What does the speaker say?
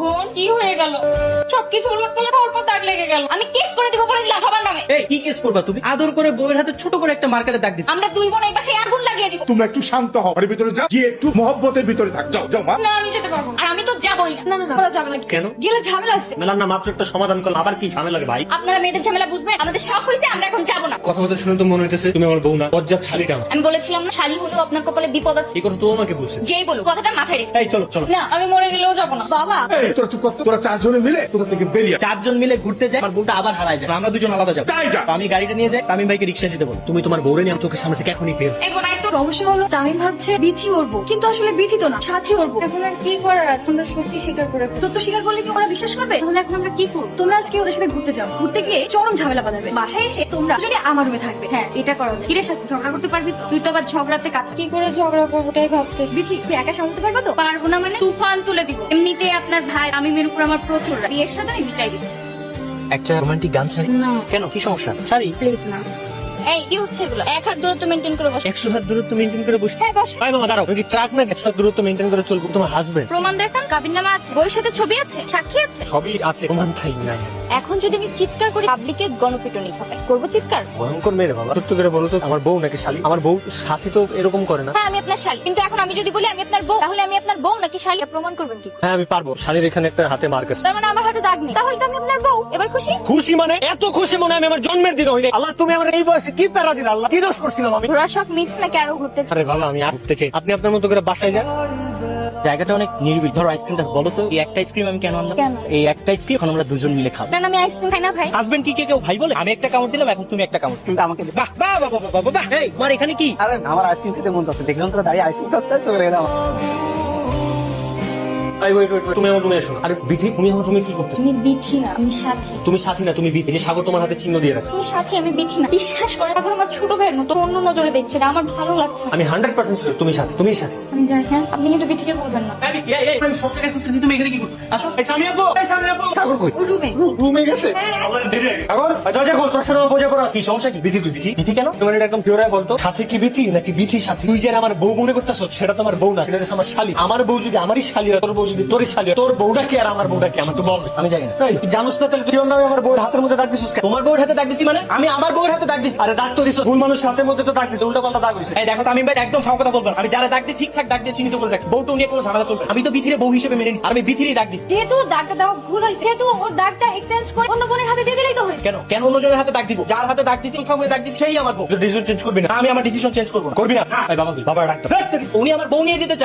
বোন কি হয়ে গেল? সবকিছু উলটপালট হওয়ার পর দাগ লেগে গেল। আমি কেস করে দিব বলে দিলাম সবার নামে। এই কি কেস করবা তুমি? আদর করে বউয়ের হাতে ছোট করে একটা মার্কারে দাগ দিতে। আমরা দুই বোন এই পাশে আগুন লাগিয়ে দিব। তোমরা একটু শান্ত হও, বাড়ির ভিতরে যাও, গিয়ে একটু মহব্বতের ভিতরে থাক। যাও যাও মা। না আমি যেতে পারবো না। আর আমি তো যাবই না। না ওরা যাবে না। কেন? গেলে ঝামেলা আছে। মেলার না মাত্র একটা সমাধান করলাম, আবার কি ঝামেলা লাগে ভাই? আপনারা মেয়েদের ঝামেলা বুঝবেন। আমাদের শখ হয়েছে, আমরা এখন যাবো না। কথা মতো শুনে তো মনে হইতেছে তুমি আমার বউ না, বজ্জাত শালীটা আমার। আমি বলেছিলাম না, শালী হলেও আপনার কপালে বিপদ আছে। এই কথা তো আমাকে বলছে। যেই বলুক কথাটা মাথায় রেখে। এই চলো চলো। না আমি মরে গেলেও যাবো না। বাবা এই তোরা চুপ কর তো। তোরা চারজনে মিলে কোথা থেকে বেরিয়ে আয়। চারজন মিলে ঘুরতে যায়, আমার বউটা আবার হারায় যায়। আমরা দুজন আলাদা যাবো। তাই যা। তো আমি গাড়িটা নিয়ে যাই, তামিম ভাইকে রিক্সা যেতে বল। তুমি তোমার বউরে নিয়ে আমার চোখের সামনে থেকে এখনই বের। এই বোন তো সমস্যা হলো তামিম ভাবছে বিথি উড়বো, কিন্তু আসলে বিথি তো না, সাথী উড়বো। এখন আর কি করার আছে? আমরা সত্যি স্বীকার করে ফেলি। সত্য স্বীকার করলে কি ওরা বিশ্বাস করবে? তাহলে এখন আমরা কি করবো? তোমরা আজকে ওদের সাথে ঘুরতে যাও, ঘুরতে গিয়ে চরম ঝামেলা বাঁধাবে। বাসায় এসে তোমরা যদি আমার রুমে থাকবে। হ্যাঁ এটা করা যায়। কিরে সাথে ঝগড়া করতে পারবি তো? তুই তো আবার ঝগড়াতে কাজ। কি করে ঝগড়া করবো তাই ভাবতেছি। বিথি তুই একা সামলাতে পারবে তো? পারবো না মানে? তুফান তুলে দিব। এমনিতে আপনার ভাই আমি মেয়ের উপর আমার প্রচুর রাগ। বিয়ের সাথে আমি মিটাই দিব। একটা রোমান্টিক গান ছাড়ি। না কেন, কি সমস্যা? ছাড়ি। প্লিজ না। এই কি হচ্ছে এগুলো? এক হাত দূরত্ব মেনটেন করে বসে। 100 হাত দূরত্ব মেনটেন করে বসে। হ্যাঁ বস। ভাই মামা দাঁড়াও, তুমি কি ট্রাক না 100 দূরত্ব মেনটেন করে চলবো? তোমার হাজবেন্ড প্রমাণ দেখান। কাবিননামা আছে, বইয়ের সাথে ছবি আছে, সাক্ষী আছে। সবই আছে, প্রমাণ খাই নাই। এখন যদি আমি চিৎকার করি পাবলিকে গণপিটুনি খাবে। করবো চিৎকার? ভয়ঙ্কর মেরে বাবা। সত্য করে বলো তো, আমার বউ নাকি শালী? আমার বউ সাথী তো এরকম করে না। হ্যাঁ আমি আপনার শালী, কিন্তু এখন আমি যদি বলি আমি আপনার বউ, তাহলে আমি আপনার বউ নাকি শালী প্রমাণ করবেন কি? হ্যাঁ আমি পারবো। শালীর এখানে একটা হাতে মার্ক আছে। তার মানে আমার হাতে দাগ নেই, তাহলে তো আমি আপনার বউ। এবার খুশি? খুশি মানে? এত খুশি মনে হয় আমি আমার জন্মের দিন হইলে। আল্লাহ তুমি আমার এই বয়সে কি প্যারা দিলে? আল্লাহ কি দোষ করছিলাম আমি? ঘোড়া শখ মিক্স নাকি আরো ঘুরতে চাই? আরে বাবা আমি আর ঘুরতে চাই, আপনি আপনার মতো করে বাসায় যান। জায়গাটা অনেক নির্বিল। ধরো আইসক্রিমটা বলো তো, এই একটা আইসক্রিম আমি কেন আনলাম? কেন? এই একটা আইসক্রিম এখন আমরা দুজন মিলে খাবো। না না, আমি আইসক্রিম খাই না ভাই। হাজবেন্ড কি কেউ ভাই বলে? আমি একটা কামড় দিলাম, এখন তুমি একটা কামড়। কিন্তু আমাকে বাহ বাহ বাহ বাহ বাহ বাহ। এই তোমার এখানে কি? আরে আমার আইসক্রিম খেতে মন চাচ্ছে, দেখলাম তোরা দাঁড়িয়ে আইসক্রিম খাস, চলে গেলাম। এই wait, wait, wait, তুমি আমার রুমে এসো না। আরে বিথি, তুমি আমার রুমে কি করতেছো? আমি বিথি না, আমি সাথী। তুমি সাথী না, তুমি বিথি। এই যে সাগর তোমার হাতে চিহ্ন দিয়ে রাখছে। তুমি সাথী, আমি বিথি না। বিশ্বাস করে এখন আমার ছোট ভাইয়ের মতো অন্য নজরে দেখছে না, আমার ভালো লাগছে না। আমি 100% শিওর তুমি সাথী, তুমিই সাথী। আমি যাই। হ্যাঁ আপনি কিন্তু বিথিকে বলবেন না। আমি সব জায়গায় খুঁজতেছি, তুমি এখানে কি করছো? আসো। এই সামি আপু, এই সামি আপু। সাগর কই? রুমে। রুমে গেছে? আমার দেরি হয়ে গেছে। সাগর, এই দরজা খোল, তোর সাথে আমার বোঝা করা আছে। কি সমস্যা কি? বিথি, তুই বিথি? বিথি কেন? তোমার এটা একদম পিওরাই বলতো, সাথী কি বিথি নাকি বিথি সাথী? তুই যে আমার বউ মনে করতেছো, সেটা তো আমার বউ না, সেটা হচ্ছে আমার শালী। আমার বউ যদি আমারই শালী হয়, তোর বউ যদি তোরই শালী হয়, তোর বউটা কি আর আমার বউটা কি? আমার তো বল। আমি জানি না। এই, তুই জানোস না তাহলে তুই ওর নামে আমার বউর হাতের মধ্যে দাগ দিছিস কেন? তোমার বউয়ের হাতে দাগ দিছি মানে? আমি আমার বউয়ের হাতে দাগ দিছি। আরে দাগ তো দিছিস, ভুল মানুষের হাতের মধ্যে তো দাগ দিছিস, উল্টা পাল্টা দাগ হইছে। এই দেখো তামিম ভাই, একদম সব কথা বলবো না। আমি যারা দাগ দিই ঠিকঠাক দাগ দিয়ে চিহ্নিত করে রাখি। বউটা নিয়ে কোনো ঝামেলা চলবে না। আমি তো বিথিরে বউ হিসেবে মেনে নিই, আর আমি বিথিরই দাগ দিচ্ছি। যেহেতু দাগটা দেওয়া ভুল হয়েছে, সেহেতু ওর দাগটা এক্সচেঞ্জ করে অন্য বোনের হাতে দিয়ে দিলেই তো হয়েছে। কেন কেন অন্যজনের হাতে দাগ দিব? যার হাতে দাগ দিছি সব দাগ দিচ্ছি, সেই আমার বউ। ডিসিশন চেঞ্জ করবি না? আমি আমার ডিসিশন চেঞ্জ করবো না। করবি না? এই বাবা কই? বাবা ডাক্তার। উনি আমার বউ নিয়ে যেতে চায়।